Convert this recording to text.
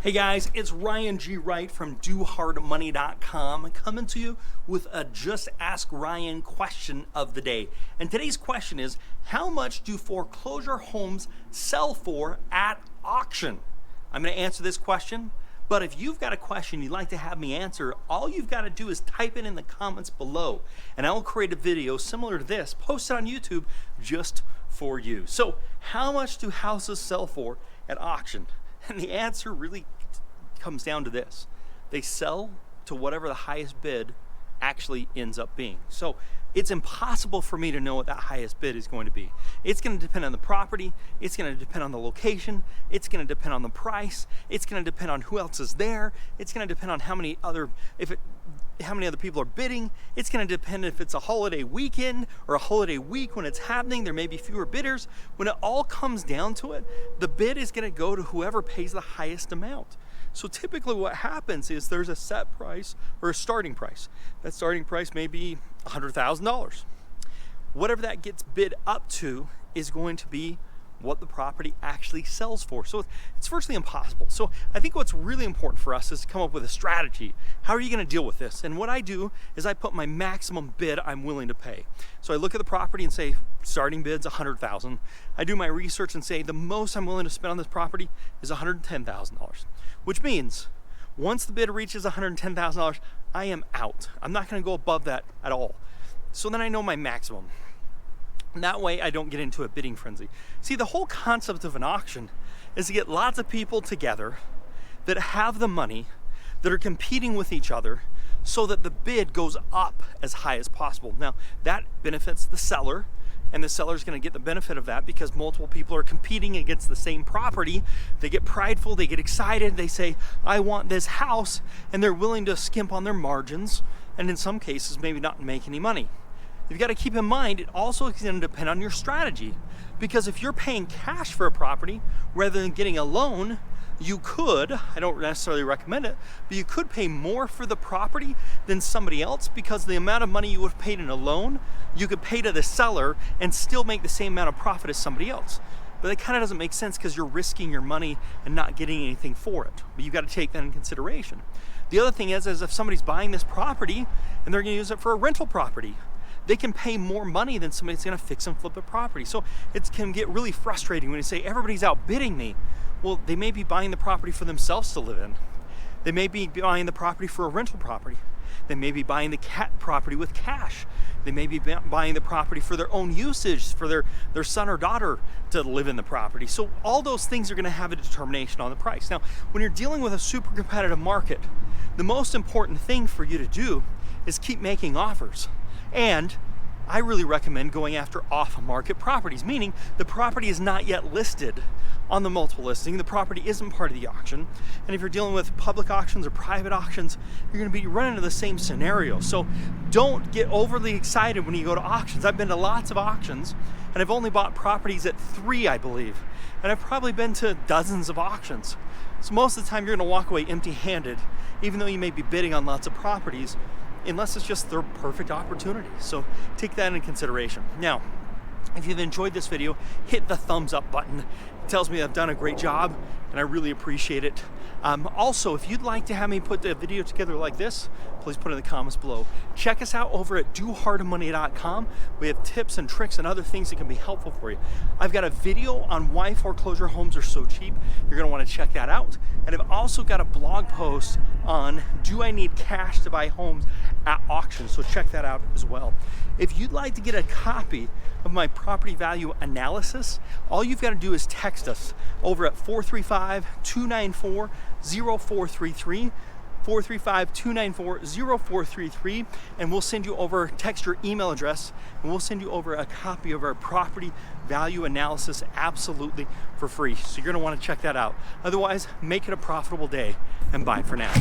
Hey guys, it's Ryan G. Wright from DoHardMoney.com coming to you with a Just Ask Ryan question of the day. And today's question is, how much do foreclosure homes sell for at auction? I'm going to answer this question, but if you've got a question you'd like to have me answer, all you've got to do is type it in the comments below, and I'll create a video similar to this, post it on YouTube just for you. So, how much do houses sell for at auction? And the answer really comes down to this. They sell to whatever the highest bid actually ends up being. So it's impossible for me to know what that highest bid is going to be. It's going to depend on the property, it's going to depend on the location, it's going to depend on the price, it's going to depend on who else is there, it's going to depend on how many other people are bidding. It's going to depend if it's a holiday weekend or a holiday week when it's happening. There may be fewer bidders. When it all comes down to it, the bid is going to go to whoever pays the highest amount. So typically what happens is there's a set price or a starting price. That starting price may be $100,000. Whatever that gets bid up to is going to be what the property actually sells for. So it's virtually impossible. So I think what's really important for us is to come up with a strategy. How are you going to deal with this? And what I do is I put my maximum bid I'm willing to pay. So I look at the property and say, starting bid's $100,000. I do my research and say the most I'm willing to spend on this property is $110,000, which means once the bid reaches $110,000, I am out. I'm not going to go above that at all. So then I know my maximum. And that way I don't get into a bidding frenzy. See, the whole concept of an auction is to get lots of people together that have the money, that are competing with each other, so that the bid goes up as high as possible. Now, that benefits the seller, and the seller's gonna get the benefit of that because multiple people are competing against the same property. They get prideful, they get excited, they say, I want this house, and they're willing to skimp on their margins, and in some cases, maybe not make any money. You've got to keep in mind, it also is going to depend on your strategy. Because if you're paying cash for a property rather than getting a loan, you could, I don't necessarily recommend it, but you could pay more for the property than somebody else because the amount of money you would have paid in a loan, you could pay to the seller and still make the same amount of profit as somebody else. But that kind of doesn't make sense because you're risking your money and not getting anything for it. But you've got to take that in consideration. The other thing is if somebody's buying this property and they're going to use it for a rental property, they can pay more money than somebody that's gonna fix and flip a property. So it can get really frustrating when you say, everybody's outbidding me. Well, they may be buying the property for themselves to live in. They may be buying the property for a rental property. They may be buying the property with cash. They may be buying the property for their own usage, for their son or daughter to live in the property. So all those things are gonna have a determination on the price. Now, when you're dealing with a super competitive market, the most important thing for you to do is keep making offers. And I really recommend going after off-market properties, meaning the property is not yet listed on the multiple listing. The property isn't part of the auction. And if you're dealing with public auctions or private auctions, you're gonna be running into the same scenario. So don't get overly excited when you go to auctions. I've been to lots of auctions and I've only bought properties at 3, I believe. And I've probably been to dozens of auctions. So most of the time you're gonna walk away empty-handed, even though you may be bidding on lots of properties, unless it's just their perfect opportunity. So take that into consideration. Now, if you've enjoyed this video, hit the thumbs up button. It tells me I've done a great job and I really appreciate it. Also, if you'd like to have me put a video together like this, please put it in the comments below. Check us out over at DoHardMoney.com. We have tips and tricks and other things that can be helpful for you. I've got a video on why foreclosure homes are so cheap. You're gonna wanna check that out. And I've also got a blog post on do I need cash to buy homes at auction, so check that out as well. If you'd like to get a copy of my property value analysis, all you've got to do is text us over at 435-294-0433, 435-294-0433, and we'll send you over, text your email address, and we'll send you over a copy of our property value analysis absolutely for free. So you're going to want to check that out. Otherwise, make it a profitable day, and bye for now.